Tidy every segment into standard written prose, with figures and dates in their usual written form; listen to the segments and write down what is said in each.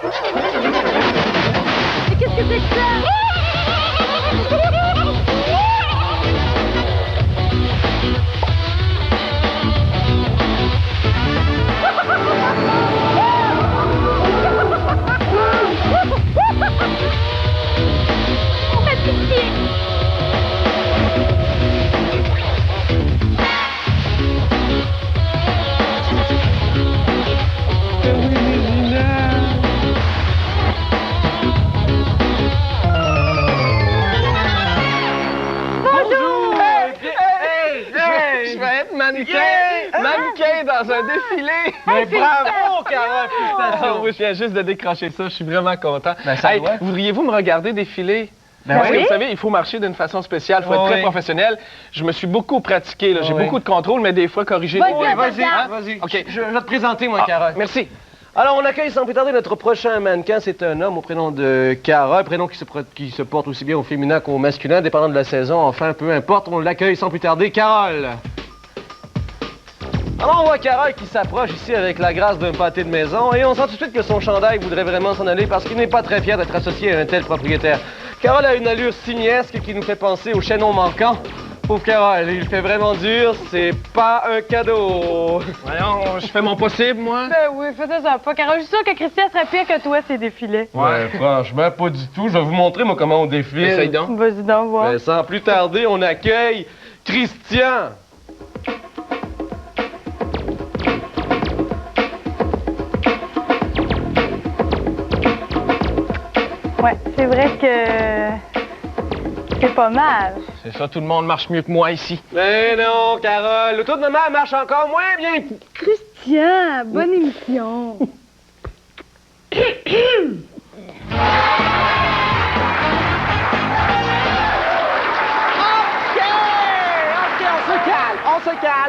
Mais qu'est-ce que c'est que ça? Mannequin dans un défilé! Mais bravo, Carole! Félicitations! Oui, je viens juste de décrocher ça, je suis vraiment content. Ben, ça doit. Voudriez-vous me regarder défiler? Ben Parce que oui. vous savez, il faut marcher d'une façon spéciale, il faut être très professionnel. Je me suis beaucoup pratiqué, j'ai beaucoup de contrôle, mais des fois corriger. Vas-y, vas-y. OK. Je vais te présenter, moi, Carole. Merci. Alors, on accueille sans plus tarder notre prochain mannequin. C'est un homme au prénom de Carole, prénom qui se porte aussi bien au féminin qu'au masculin, dépendant de la saison. Enfin, peu importe, on l'accueille sans plus tarder. Carole! Alors, on voit Carole qui s'approche ici avec la grâce d'un pâté de maison et on sent tout de suite que son chandail voudrait vraiment s'en aller parce qu'il n'est pas très fier d'être associé à un tel propriétaire. Carole a une allure simiesque qui nous fait penser au chaînon manquant. Pauvre Carole, il fait vraiment dur, c'est pas un cadeau. Voyons, je fais mon possible, moi. Ben oui, fais ça pas. Carole, je suis sûre que Christian serait pire que toi, ces défilés. Ouais, franchement, pas du tout. Je vais vous montrer, moi, comment on défile. Essaye donc. Vas-y donc, voir. Ben, sans plus tarder, on accueille Christian. Ouais, c'est vrai que c'est pas mal. C'est ça, tout le monde marche mieux que moi ici. Mais non, Carole, l'auto de maman marche encore moins bien. Christian, bonne émission.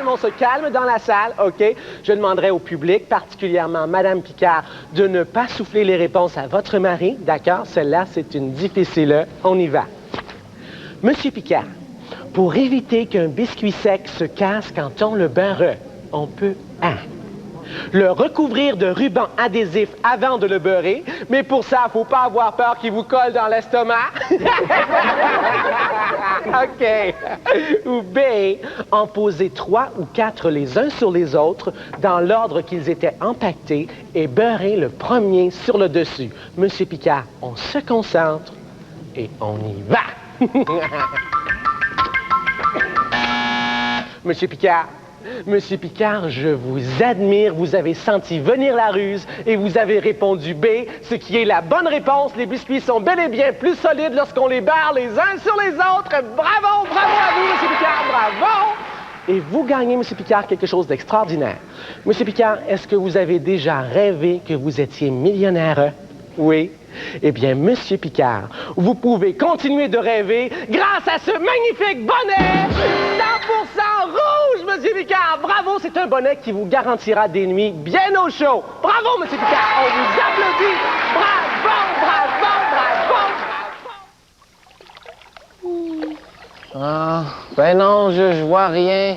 On se calme dans la salle, OK? Je demanderai au public, particulièrement Madame Picard, de ne pas souffler les réponses à votre mari, d'accord? Celle-là, c'est une difficile. On y va. Monsieur Picard, pour éviter qu'un biscuit sec se casse quand on le beurre, on peut, le recouvrir de ruban adhésif avant de le beurrer, mais pour ça, faut pas avoir peur qu'il vous colle dans l'estomac. OK. Ou B, en poser 3 ou 4 les uns sur les autres dans l'ordre qu'ils étaient empaquetés et beurrer le premier sur le dessus. Monsieur Picard, on se concentre et on y va. Monsieur Picard, je vous admire. Vous avez senti venir la ruse et vous avez répondu B, ce qui est la bonne réponse. Les biscuits sont bel et bien plus solides lorsqu'on les beurre les uns sur les autres. Bravo, bravo à vous, Monsieur Picard, bravo! Et vous gagnez, Monsieur Picard, quelque chose d'extraordinaire. Monsieur Picard, est-ce que vous avez déjà rêvé que vous étiez millionnaire? Oui. Eh bien, Monsieur Picard, vous pouvez continuer de rêver grâce à ce magnifique bonnet 100% rouge, Monsieur Picard. Bravo, c'est un bonnet qui vous garantira des nuits bien au chaud. Bravo, Monsieur Picard, on vous applaudit. Bravo, bravo, bravo, bravo. Ah, ben non, je vois rien.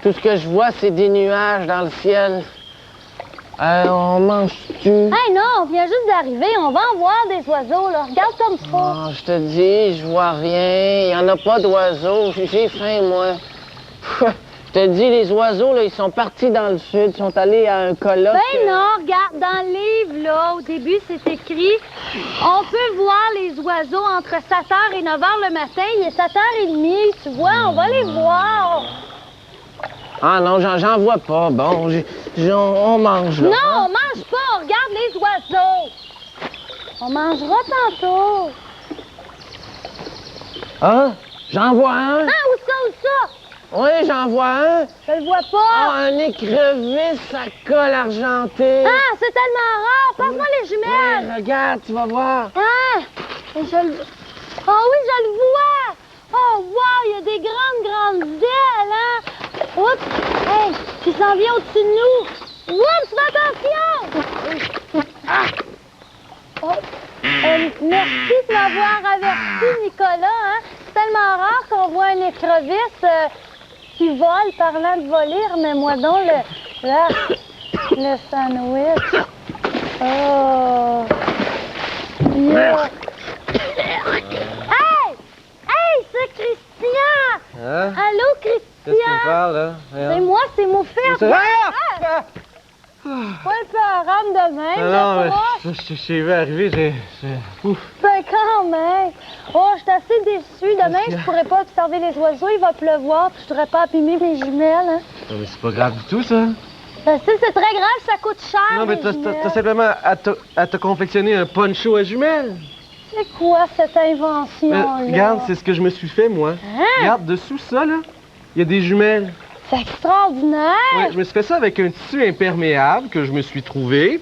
Tout ce que je vois, c'est des nuages dans le ciel. On mange-tu? Hey non, on vient juste d'arriver, on va en voir des oiseaux, là. Regarde comme ça. Ah, je te dis, je vois rien. Il n'y en a pas d'oiseaux. J'ai faim, moi. Je te dis, les oiseaux, là, ils sont partis dans le sud. Ils sont allés à un colloque. Ben non, regarde, dans le livre, là, au début, c'est écrit on peut voir les oiseaux entre 7h et 9h le matin. Il est 7h30, tu vois, on va les voir. Ah non, j'en vois pas. Bon, on mange, là. Non, on mange pas, regarde les oiseaux. On mangera tantôt. Ah, j'en vois un. Ah, où ça? Oui, j'en vois un. Je le vois pas. Ah, un écrevisse à colle argenté. Ah, c'est tellement rare. Passe-moi les jumelles. Ouais, regarde, tu vas voir. Ah, oh oui, je le vois. Oh, wow, il y a des grandes ailes, hein. Oups, hey, il s'en vient au-dessus de nous. Oups, fais attention. Oh, merci de m'avoir averti, Nicolas, hein. C'est tellement rare qu'on voit un écrevisse qui vole, parlant de voler. Remets-moi donc le sandwich. Oh. Hey! Hey, c'est Christian! Hein? Allô, Qu'est-ce que tu me Christian? parles, là? C'est moi, c'est Moufette. Ah! Pas le parent de même, Non, de mais proche. je suis arrivé, Ouf. Ben quand même. Oh, je suis assez déçue. Demain, je pourrais pas observer les oiseaux. Il va pleuvoir, puis je voudrais pas abîmer mes jumelles. Hein. Non, mais c'est pas grave du tout, ça. Ben si, c'est très grave, ça coûte cher, Non, mais les t'as jumelles. simplement à te confectionner un poncho à jumelles. C'est quoi cette invention-là? Regarde, c'est ce que je me suis fait, moi. Hein? Regarde, dessous ça, là, il y a des jumelles. C'est extraordinaire! Ouais, je me suis fait ça avec un tissu imperméable que je me suis trouvé.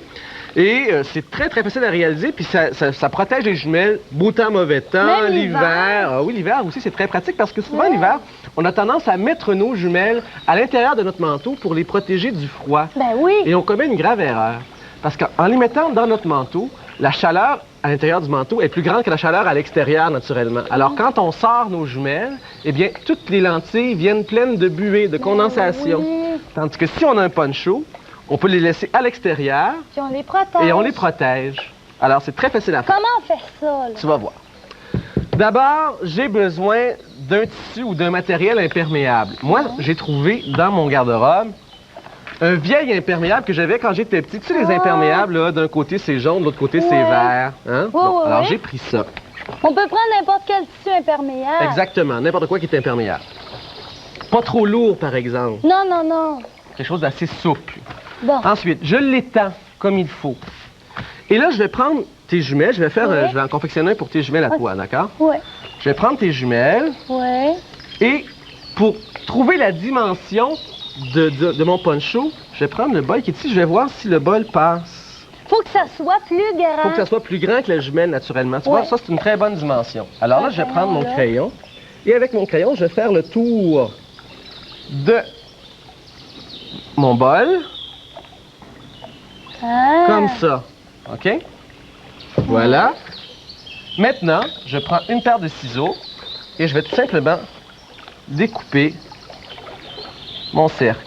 Et c'est très, très facile à réaliser. Puis ça protège les jumelles, beau temps, mauvais temps, Même l'hiver. Ah oui, l'hiver aussi, c'est très pratique parce que souvent, l'hiver, on a tendance à mettre nos jumelles à l'intérieur de notre manteau pour les protéger du froid. Ben oui! Et on commet une grave erreur. Parce qu'en les mettant dans notre manteau, la chaleur à l'intérieur du manteau est plus grande que la chaleur à l'extérieur, naturellement. Alors, quand on sort nos jumelles, eh bien, toutes les lentilles viennent pleines de buée, de condensation. Oui. Tandis que si on a un poncho, on peut les laisser à l'extérieur Puis on les protège. et on les protège. Alors, c'est très facile à faire. Comment on fait ça, là? Tu vas voir. D'abord, j'ai besoin d'un tissu ou d'un matériel imperméable. Moi, j'ai trouvé dans mon garde-robe un vieil imperméable que j'avais quand j'étais petit. Tu sais, les imperméables, là, d'un côté c'est jaune, de l'autre côté c'est vert. Hein? Bon, alors j'ai pris ça. On peut prendre n'importe quel tissu imperméable. Exactement, n'importe quoi qui est imperméable. Pas trop lourd, par exemple. Non, non, non. Quelque chose d'assez souple. Bon. Ensuite, je l'étends comme il faut. Et là, je vais prendre tes jumelles. Je vais faire, Ouais. je vais en confectionner un pour tes jumelles à toi, d'accord? Oui. Je vais prendre tes jumelles Oui. et pour trouver la dimension de mon poncho, je vais prendre le bol qui est ici. Je vais voir si le bol passe. Faut que ça soit plus grand. Faut que ça soit plus grand que la jumelle, naturellement. Tu vois, ça, c'est une très bonne dimension. Alors là, je vais prendre mon crayon. Et avec mon crayon, je vais faire le tour de mon bol. Ah. Comme ça. OK? Voilà. Maintenant, je prends une paire de ciseaux et je vais tout simplement découper mon cercle.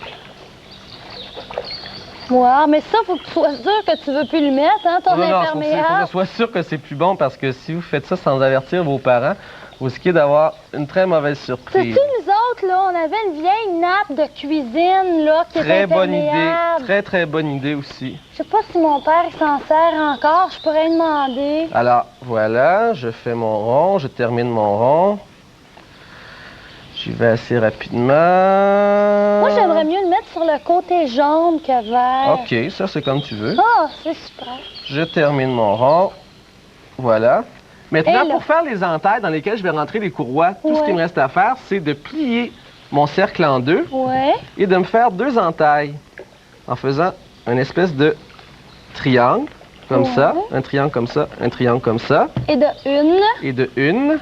Ouais, mais ça, faut que tu sois sûr que tu veux plus le mettre, hein, ton Non, faut imperméable. que je sois sûr que c'est plus bon parce que si vous faites ça sans avertir vos parents, vous risquez d'avoir une très mauvaise surprise. C'est-tu nous autres, là, on avait une vieille nappe de cuisine, là, qui était Très bonne idée. imperméable. Très, très bonne idée aussi. Je sais pas si mon père il s'en sert encore, je pourrais lui demander. Alors, voilà, je fais mon rond, je termine mon rond. J'y vais assez rapidement. Moi, j'aimerais mieux le mettre sur le côté jaune que vert. OK, ça, c'est comme tu veux. Ah, c'est super. Je termine mon rond. Voilà. Maintenant, Et là- pour faire les entailles dans lesquelles je vais rentrer les courroies, tout ce Ouais. qui me reste à faire, c'est de plier mon cercle en deux Ouais. et de me faire deux entailles en faisant une espèce de triangle, comme ça, un triangle comme ça, un triangle comme ça, Et de une. et de une,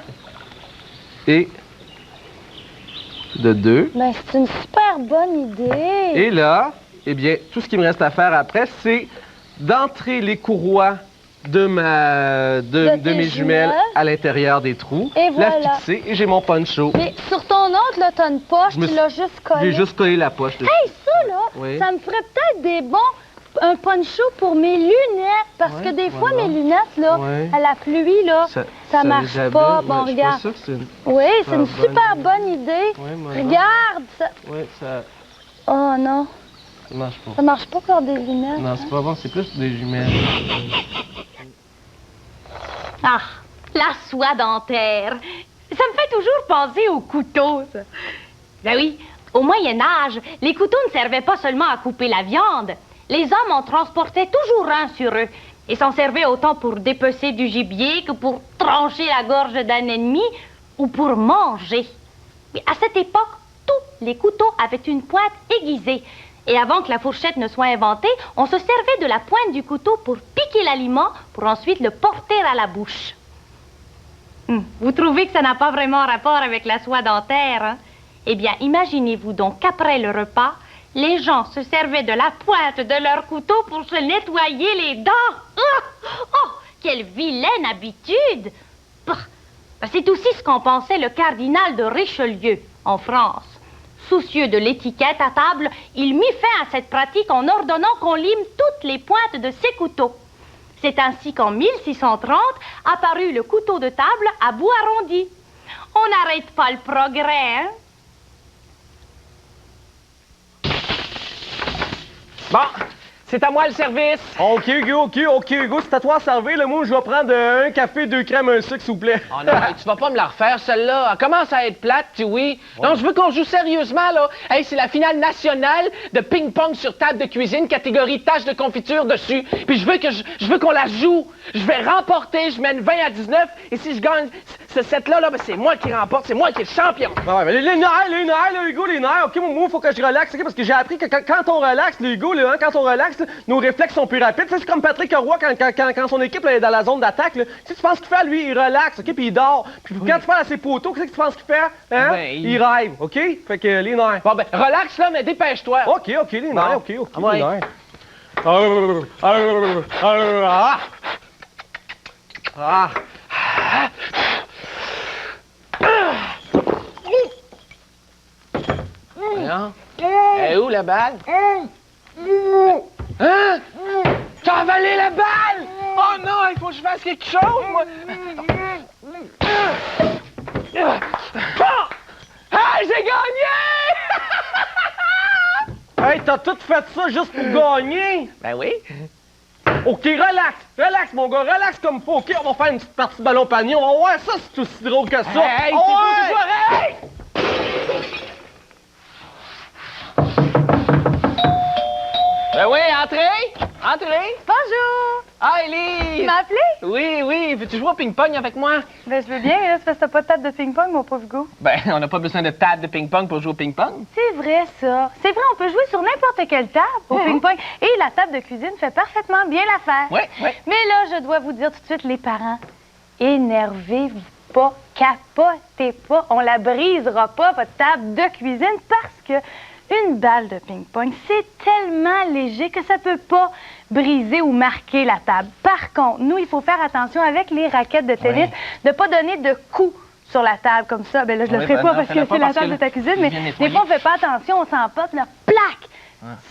et de deux. Ben, c'est une super bonne idée. Et là, eh bien, tout ce qui me reste à faire après, c'est d'entrer les courroies de tes mes jumelles jumelles. à l'intérieur des trous, Et la voilà. fixer et j'ai mon poncho. Mais sur ton autre, là, t'as une poche, Je me tu suis- l'as juste collée. J'ai juste collé la poche dessus. Hey, ça, là, Oui. ça me ferait peut-être des bons... Un poncho pour mes lunettes, parce Ouais, que des fois, voilà. mes lunettes, là, Ouais. à la pluie, là, ça marche les pas. abîme. Bon, Ouais, regarde. Je suis pas sûr que c'est une... Oui, c'est une bonne super idée. bonne idée. Ouais, moi, Regarde, ça... Ouais, ça Oh non, marche pas. ça marche pas pour des lunettes. Non, c'est pas bon, c'est plus des jumelles. Ah, la soie dentaire. Ça me fait toujours penser aux couteaux, ça. Ben oui, au Moyen Âge, les couteaux ne servaient pas seulement à couper la viande. Les hommes en transportaient toujours un sur eux et s'en servaient autant pour dépecer du gibier que pour trancher la gorge d'un ennemi ou pour manger. Mais à cette époque, tous les couteaux avaient une pointe aiguisée. Et avant que la fourchette ne soit inventée, on se servait de la pointe du couteau pour piquer l'aliment, pour ensuite le porter à la bouche. Vous trouvez que ça n'a pas vraiment rapport avec la soie dentaire, hein? Eh bien, imaginez-vous donc qu'après le repas, les gens se servaient de la pointe de leur couteau pour se nettoyer les dents. Oh, quelle vilaine habitude! Bah, c'est aussi ce qu'en pensait le cardinal de Richelieu, en France. Soucieux de l'étiquette à table, il mit fin à cette pratique en ordonnant qu'on lime toutes les pointes de ses couteaux. C'est ainsi qu'en 1630 apparut le couteau de table à bout arrondi. On n'arrête pas le progrès, hein? Bon, c'est à moi le service. OK, Hugo, c'est à toi à servir. Là, moi, je vais prendre un café, 2 crèmes, un sucre, s'il vous plaît. Oh non, hey, tu vas pas me la refaire, celle-là. Elle commence à être plate, tu oui. Ouais. Non, je veux qu'on joue sérieusement, là. Hey, c'est la finale nationale de ping-pong sur table de cuisine, catégorie tâche de confiture dessus. Puis je veux qu'on la joue. Je vais remporter, je mène 20-19. Et si je gagne ce set-là, ben, c'est moi qui remporte, c'est moi qui est le champion. Ouais, mais les nerfs, là, Hugo, les nerfs. OK, moi, il faut que je relaxe, OK? Parce que j'ai appris que quand on relaxe, là, Hugo, là, quand on relaxe, là, nos réflexes sont plus rapides. C'est comme Patrick Roy quand son équipe là, est dans la zone d'attaque. Tu penses qu'il fait, lui, il relaxe, OK? Puis il dort. Puis quand tu parles à ses poteaux, qu'est-ce que tu penses qu'il fait? Hein? Ben, il rêve, OK? Fait que les nerfs. Bon, ben, relax, là, mais dépêche-toi. OK, les nerfs, OK, ouais. Les nerfs. Voyons. Elle est où, la balle? Hein? T'as avalé la balle? Oh non, il faut que je fasse quelque chose, moi! Bon! Hey, j'ai gagné! Hey, t'as tout fait ça juste pour gagner? Ben oui. OK, relax, mon gars, relax comme faut. OK, on va faire une petite partie de ballon panier. On va voir ça, c'est aussi drôle que ça. Hey, oh, c'est ouais! Ben oui, entrez! Bonjour! Ah, Ellie! Tu m'as appelé? Oui, veux-tu jouer au ping-pong avec moi? Ben, je veux bien, mais là, c'est parce que t'as pas de table de ping-pong, mon pauvre Hugo. Ben, on n'a pas besoin de table de ping-pong pour jouer au ping-pong. C'est vrai, ça. C'est vrai, on peut jouer sur n'importe quelle table au ping-pong. Et la table de cuisine fait parfaitement bien l'affaire. Oui. Mais là, je dois vous dire tout de suite, les parents, énervez-vous pas, capotez pas. On la brisera pas, votre table de cuisine, parce que une balle de ping-pong, c'est tellement léger que ça peut pas briser ou marquer la table. Par contre, nous, il faut faire attention avec les raquettes de tennis, de pas donner de coups sur la table comme ça. Ben là, je le ferai pas parce que c'est la table de ta cuisine, mais des fois, on fait pas attention, on s'emporte, là, plaque!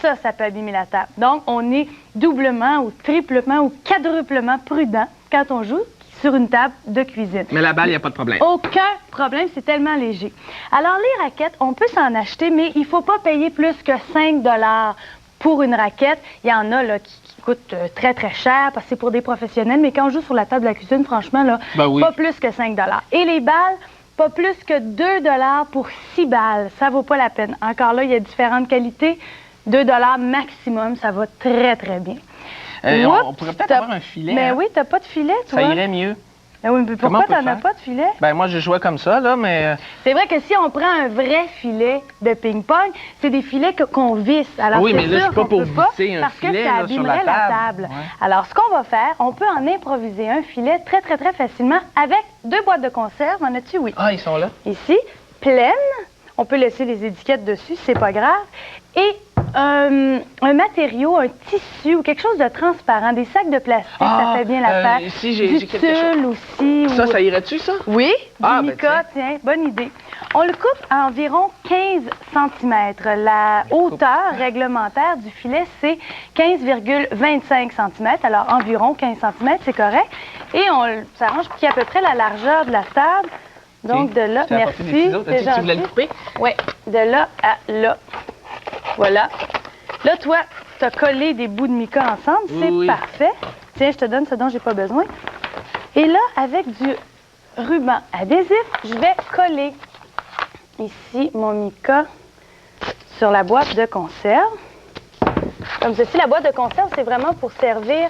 Ça peut abîmer la table. Donc, on est doublement ou triplement ou quadruplement prudent quand on joue sur une table de cuisine. Mais la balle, il n'y a pas de problème. Aucun problème, c'est tellement léger. Alors, les raquettes, on peut s'en acheter, mais il ne faut pas payer plus que 5 $ pour une raquette. Il y en a là, qui coûtent très, très cher parce que c'est pour des professionnels, mais quand on joue sur la table de la cuisine, franchement, là, pas plus que 5 $. Et les balles, pas plus que 2 $ pour 6 balles. Ça vaut pas la peine. Encore là, il y a différentes qualités. 2 $ maximum, ça va très, très bien. On pourrait peut-être avoir un filet. Mais oui, t'as pas de filet, toi? Ça irait mieux. Ben oui, mais pourquoi t'en as pas de filet? Ben moi, je jouais comme ça, là, mais... C'est vrai que si on prend un vrai filet de ping-pong, c'est des filets qu'on visse. Alors, oui, mais là, je suis pas pour visser un filet parce que ça abîmerait la table. Ouais. Alors, ce qu'on va faire, on peut en improviser un filet très, très, très facilement avec 2 boîtes de conserve. En as-tu? Oui. Ah, ils sont là? Ici, pleines. On peut laisser les étiquettes dessus, c'est pas grave. Et un matériau, un tissu ou quelque chose de transparent, des sacs de plastique, ça fait bien l'affaire. Ici, j'ai quelque chose. Aussi. Ça irait-tu, ça? Oui, du mica, tiens, bonne idée. On le coupe à environ 15 cm. La hauteur réglementaire du filet, c'est 15,25 cm. Alors, environ 15 cm, c'est correct. Et on s'arrange pour qu'il y ait à peu près la largeur de la table. Donc, de là, merci. Tu voulais le couper? Oui, de là à là. Voilà. Là, toi, tu as collé des bouts de mica ensemble. C'est parfait. Tiens, je te donne ce dont j'ai pas besoin. Et là, avec du ruban adhésif, je vais coller ici mon mica sur la boîte de conserve. Comme ceci, la boîte de conserve, c'est vraiment pour servir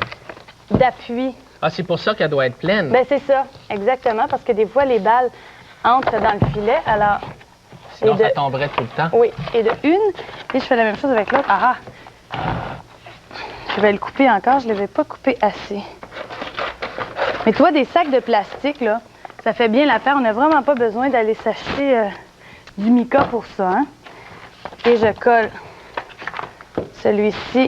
d'appui. Ah, c'est pour ça qu'elle doit être pleine? Bien, c'est ça, exactement, parce que des fois, les balles entrent dans le filet, alors... Sinon, ça tomberait tout le temps. Oui, et de une, et je fais la même chose avec l'autre. Je vais le couper encore, je ne l'avais pas coupé assez. Mais tu vois, des sacs de plastique, là, ça fait bien l'affaire. On n'a vraiment pas besoin d'aller s'acheter du mica pour ça, hein? Et je colle celui-ci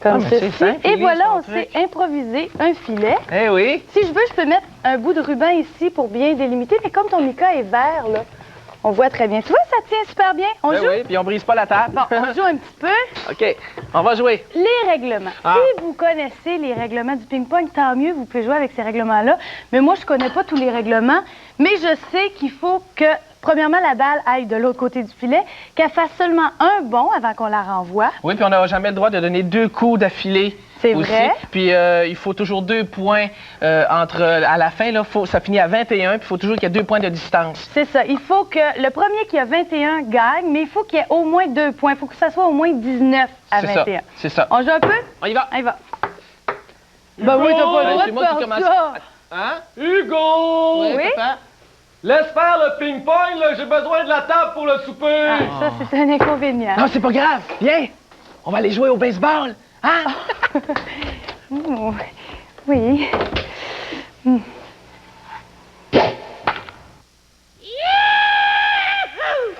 comme ceci. Simple, et voilà, on s'est improvisé un filet. Eh oui! Si je veux, je peux mettre un bout de ruban ici pour bien délimiter, mais comme ton mica est vert, là, On voit très bien. Tu vois, ça tient super bien. On Ben joue? oui, puis on brise pas la table. Bon, on joue un petit peu. OK, on va jouer. Les règlements. Si vous connaissez les règlements du ping-pong, tant mieux, vous pouvez jouer avec ces règlements-là. Mais moi, je connais pas tous les règlements, mais je sais qu'il faut que, premièrement, la balle aille de l'autre côté du filet, qu'elle fasse seulement un bond avant qu'on la renvoie. Oui, puis on n'a jamais le droit de donner 2 coups d'affilée. C'est aussi. vrai. Puis il faut toujours 2 points à la fin, là, ça finit à 21, puis il faut toujours qu'il y ait 2 points de distance. C'est ça. Il faut que le premier qui a 21 gagne, mais il faut qu'il y ait au moins 2 points. Il faut que ça soit au moins 19 à 21. C'est ça. On joue un peu? On y va. On y va. Ben oui, t'as pas le droit c'est de moi qui faire commence. ça. Hein? Hugo! Oui? Papa? Laisse faire le ping-pong, là. J'ai besoin de la table pour le souper. Ah, ça, c'est un inconvénient. Non, c'est pas grave. Viens. On va aller jouer au baseball. Hein? Oh, oui.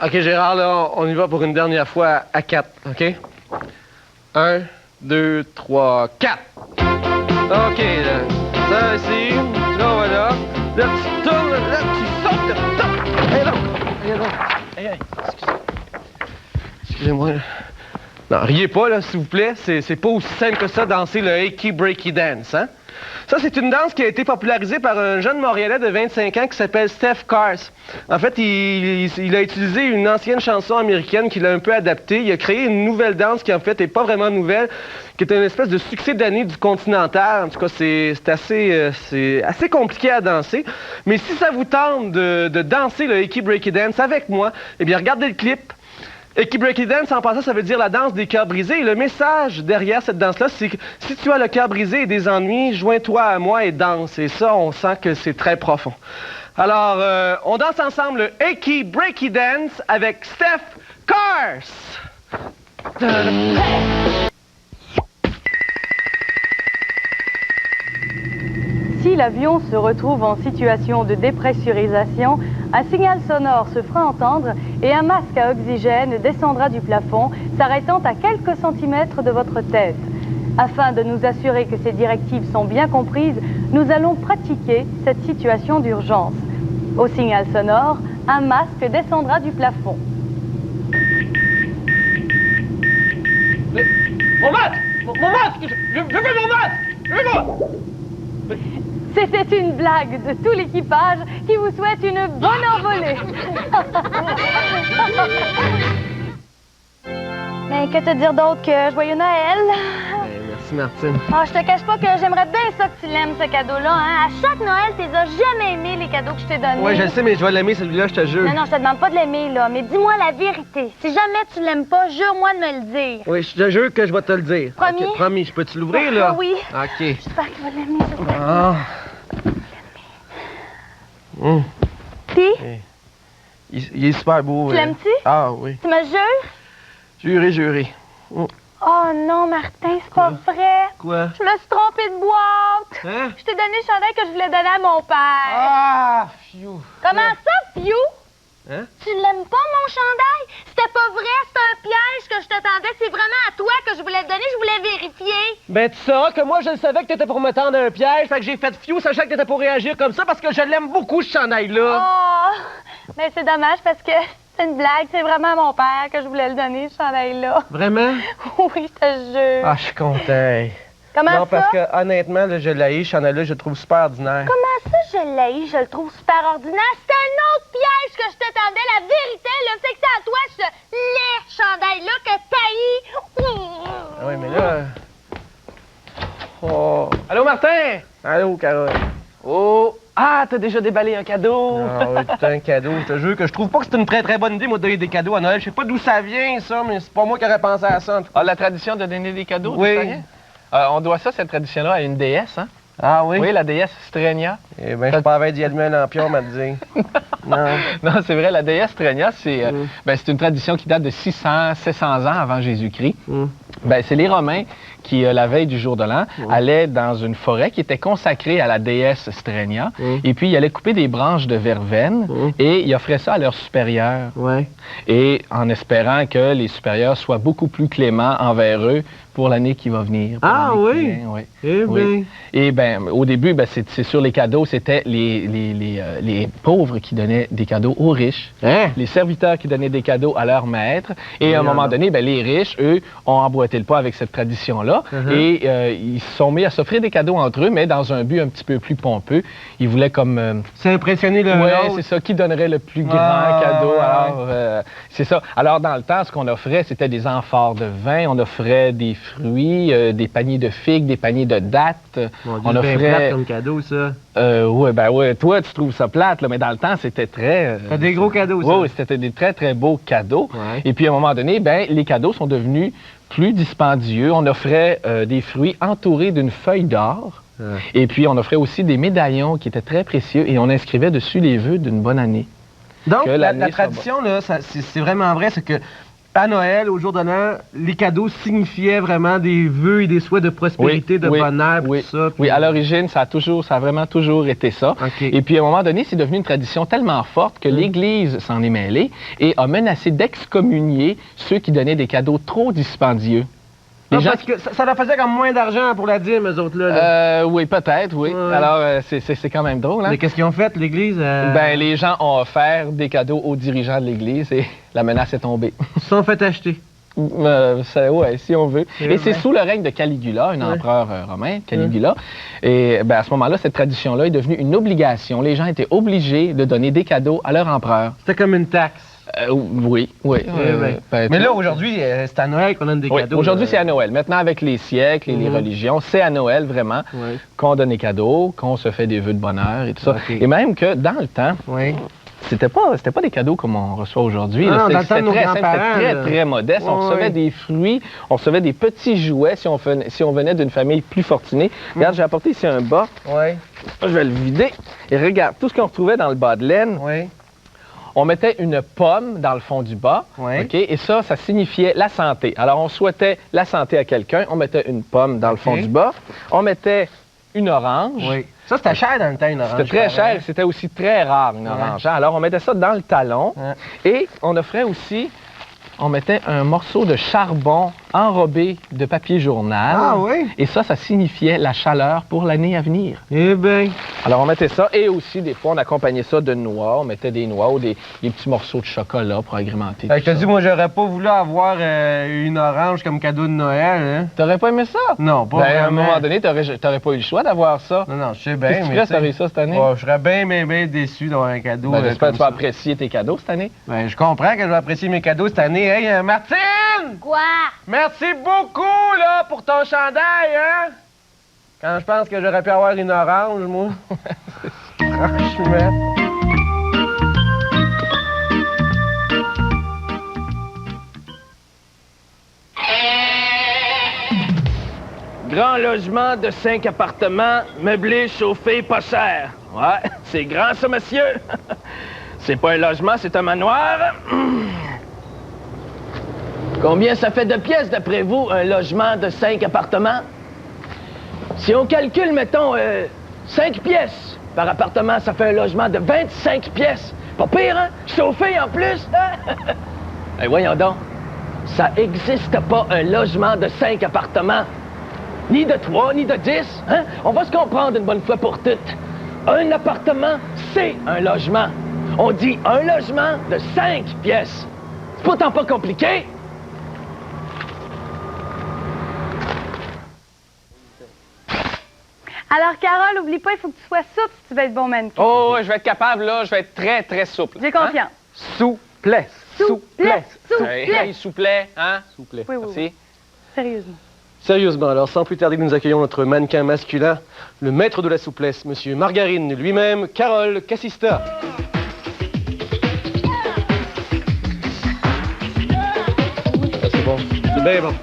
OK, Gérard, là, on y va pour une dernière fois à 4, OK? 1, 2, 3, 4. OK, là. Ça, ici. Là, on va là. Là, tu tournes, là, tu sautes, là. Hé, là. Hé, là. Hé, excusez-moi, là. Non, riez pas, là, s'il vous plaît. C'est pas aussi simple que ça, danser le Achy Breaky Dance, hein? Ça, c'est une danse qui a été popularisée par un jeune Montréalais de 25 ans qui s'appelle Steph Cars. En fait, il a utilisé une ancienne chanson américaine qu'il a un peu adaptée. Il a créé une nouvelle danse qui, en fait, n'est pas vraiment nouvelle, qui est une espèce de succès d'année du Continental. En tout cas, c'est assez compliqué à danser. Mais si ça vous tente de danser le Achy Breaky Dance avec moi, eh bien, regardez le clip. Achy Breaky Dance, en passant, ça veut dire la danse des cœurs brisés. Et le message derrière cette danse-là, c'est que si tu as le cœur brisé et des ennuis, joins-toi à moi et danse. Et ça, on sent que c'est très profond. Alors, on danse ensemble le Achy Breaky Dance avec Steph Cars. Si l'avion se retrouve en situation de dépressurisation, un signal sonore se fera entendre et un masque à oxygène descendra du plafond, s'arrêtant à quelques centimètres de votre tête. Afin de nous assurer que ces directives sont bien comprises, nous allons pratiquer cette situation d'urgence. Au signal sonore, un masque descendra du plafond. Mon masque! Mon masque! Je veux mon masque! Je veux mon... C'était une blague de tout l'équipage qui vous souhaite une bonne envolée. Mais que te dire d'autre que joyeux Noël? Merci, Martine. Ah, je te cache pas que j'aimerais bien ça que tu l'aimes, ce cadeau-là. Hein? À chaque Noël, tu les as jamais aimés, les cadeaux que je t'ai donnés. Ouais, je le sais, mais je vais l'aimer, celui-là, je te jure. Non, non, je te demande pas de l'aimer, là. Mais dis-moi la vérité. Si jamais tu l'aimes pas, jure-moi de me le dire. Oui, je te jure que je vais te le dire. Promis? Ok, promis. Je peux-tu l'ouvrir, là? Ah oui. OK. J'espère qu'il va l'aimer, ce cadeau. Ah. Puis, Il est super beau. tu l'aimes-tu? Ah oui. Tu me jures? Juré, juré. Oh non, Martin, c'est pas vrai. Quoi? Je me suis trompée de boîte. Hein? Je t'ai donné le chandail que je voulais donner à mon père. Ah, fiou. Comment ça, Fiou? Hein? Tu l'aimes pas, mon chandail? C'était pas vrai, c'est un piège que je t'attendais. C'est vraiment à toi que je voulais le donner, je voulais vérifier. Ben, tu sauras que moi, je le savais que t'étais pour me tendre un piège, fait que j'ai fait fiou, sachant que t'étais pour réagir comme ça, parce que je l'aime beaucoup, ce chandail-là. Oh, mais c'est dommage parce que c'est une blague. C'est vraiment à mon père que je voulais le donner, ce chandail-là. Vraiment? Oui, je te jure. Ah, je suis content. Comment Non, ça? parce que, honnêtement, là, je l'haïs, ce chandail-là, je le trouve super ordinaire. Comment ça, je l'ai? Je le trouve super ordinaire. C'est un autre piège que je t'attendais. La vérité, là, c'est que c'est à toi, ce laid chandail-là que t'haïs. Ah oui, mais là... Oh... Allô, Martin? Allô, Carole. Oh! Ah, t'as déjà déballé un cadeau! Ah oui, putain, un cadeau. Je te jure que je trouve pas que c'est une très très bonne idée, moi, de donner des cadeaux à Noël. Je sais pas d'où ça vient, ça, mais c'est pas moi qui aurais pensé à ça, en tout cas. Ah, la tradition de donner des cadeaux, Oui. tu sais? On doit ça, cette tradition-là, à une déesse, hein? Ah oui? Oui, la déesse Strenia. Eh bien, je suis pas avec d'y allumer un lampion, m'a dit. Non. Non, c'est vrai, la déesse Strenia, c'est c'est une tradition qui date de 700 ans avant Jésus-Christ. Ben, c'est les Romains qui, la veille du jour de l'an, allaient dans une forêt qui était consacrée à la déesse Strenia. Et puis, ils allaient couper des branches de verveine et ils offraient ça à leurs supérieurs. Ouais. Et en espérant que les supérieurs soient beaucoup plus cléments envers eux pour l'année qui va venir. Ah oui? Oui. Eh bien. Oui. Et bien, au début, ben, c'est sur les cadeaux, c'était les pauvres qui donnaient des cadeaux aux riches, Hein? les serviteurs qui donnaient des cadeaux à leurs maîtres, et à un moment donné, ben, les riches, eux, ont emboîté le pas avec cette tradition-là, et ils se sont mis à s'offrir des cadeaux entre eux, mais dans un but un petit peu plus pompeux. Ils voulaient comme... C'est impressionné le Oui, l'autre. c'est ça. Qui donnerait le plus grand cadeau? Alors, c'est ça. Alors, dans le temps, ce qu'on offrait, c'était des amphores de vin, on offrait des fruits, des paniers de figues, des paniers de dattes. On offrait... plate comme cadeau, ça. Oui, ben oui. Toi, tu trouves ça plate, là, mais dans le temps, c'était très... C'était des gros cadeaux, ça. Oui, c'était des très, très beaux cadeaux. Ouais. Et puis, à un moment donné, ben, les cadeaux sont devenus plus dispendieux. On offrait des fruits entourés d'une feuille d'or. Et puis, on offrait aussi des médaillons qui étaient très précieux et on inscrivait dessus les vœux d'une bonne année. Donc, Que la l'année tradition, là, c'est vraiment vrai, c'est que à Noël, au jour de l'an, les cadeaux signifiaient vraiment des vœux et des souhaits de prospérité, de bonheur, tout ça. Puis... Oui, à l'origine, ça a vraiment toujours été ça. Okay. Et puis, à un moment donné, c'est devenu une tradition tellement forte que l'Église s'en est mêlée et a menacé d'excommunier ceux qui donnaient des cadeaux trop dispendieux. Non, parce que ça leur faisait comme moins d'argent pour la dîme, eux autres, là. Oui, peut-être, oui. Ouais. Alors, c'est quand même drôle, hein? Mais qu'est-ce qu'ils ont fait, l'Église? Ben, les gens ont offert des cadeaux aux dirigeants de l'Église et la menace est tombée. Ils se sont fait acheter. Oui, si on veut. C'est Et c'est vrai. sous le règne de Caligula, un empereur romain, Caligula. Et ben, à ce moment-là, cette tradition-là est devenue une obligation. Les gens étaient obligés de donner des cadeaux à leur empereur. C'était comme une taxe. Oui. Mais là, aujourd'hui, c'est à Noël qu'on donne des cadeaux. Aujourd'hui, c'est à Noël. Maintenant, avec les siècles et les religions, c'est à Noël, vraiment, qu'on donne des cadeaux, qu'on se fait des vœux de bonheur et tout ça. Okay. Et même que, dans le temps, c'était pas des cadeaux comme on reçoit aujourd'hui. Non, dans le temps de C'était nos très simple, grands-parents, c'était là. très modeste. On recevait des fruits, on recevait des petits jouets si on venait d'une famille plus fortunée. Regarde, j'ai apporté ici un bas. Oui. Je vais le vider. Et regarde, tout ce qu'on retrouvait dans le bas de laine, Oui. on mettait une pomme dans le fond du bas. Oui. OK? Et ça signifiait la santé. Alors, on souhaitait la santé à quelqu'un. On mettait une pomme dans le fond du bas. On mettait une orange. Oui. Ça, c'était cher dans le temps, une orange. C'était très cher. C'était aussi très rare, une orange. Hein? Alors, on mettait ça dans le talon. Et on offrait aussi... On mettait un morceau de charbon enrobé de papier journal. Ah oui? Et ça signifiait la chaleur pour l'année à venir. Eh bien. Alors, on mettait ça, et aussi, des fois, on accompagnait ça de noix. On mettait des noix ou des petits morceaux de chocolat pour agrémenter. Je te dis, moi, j'aurais pas voulu avoir une orange comme cadeau de Noël, hein? T'aurais pas aimé ça? Non, pas Ben, à un vraiment. moment donné, t'aurais pas eu le choix d'avoir ça. Non, je sais bien, Qu'est-ce que tu ferais si t'aurais eu ça cette année? Je serais bien déçu d'avoir un cadeau. Ben, j'espère que tu vas comme ça. apprécier tes cadeaux cette année. Ben, je comprends que je vais apprécier mes cadeaux cette année. Hey, Martine! Quoi? Merci beaucoup, là, pour ton chandail, hein? Quand je pense que j'aurais pu avoir une orange, moi. Franchement. Grand logement de 5 appartements, meublé, chauffé, pas cher. Ouais, c'est grand ça, monsieur. C'est pas un logement, c'est un manoir. Combien ça fait de pièces, d'après vous, un logement de 5 appartements? Si on calcule, mettons, 5 pièces par appartement, ça fait un logement de 25 pièces. Pas pire, hein? Chauffé en plus, hein? Eh, voyons donc. Ça existe pas un logement de 5 appartements. Ni de 3, ni de 10, hein? On va se comprendre une bonne fois pour toutes. Un appartement, c'est un logement. On dit un logement de 5 pièces. C'est pourtant pas compliqué. Alors, Carole, oublie pas, il faut que tu sois souple si tu veux être bon mannequin. Oh, ouais, je vais être capable, là. Je vais être très, très souple. J'ai confiance. Souplesse. Souplesse. Hey, souplet, hein? Souplet. Oui. Merci. Sérieusement. Sérieusement, alors, sans plus tarder, nous accueillons notre mannequin masculin, le maître de la souplesse, Monsieur Margarine, lui-même, Carole Cassista. C'est bon. C'est bien bon.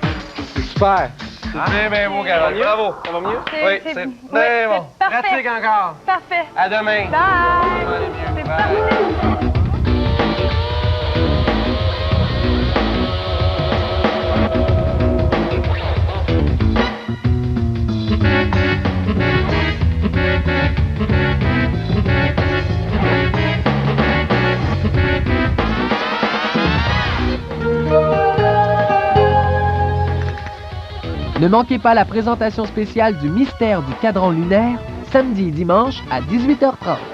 C'est super. C'est bien beau, Carole. Bravo. Ça va mieux? Oui, c'est bien bon. Parfait. Pratique encore. Parfait. À demain. Bye. C'est parfait. Ne manquez pas la présentation spéciale du mystère du cadran lunaire, samedi et dimanche à 18h30.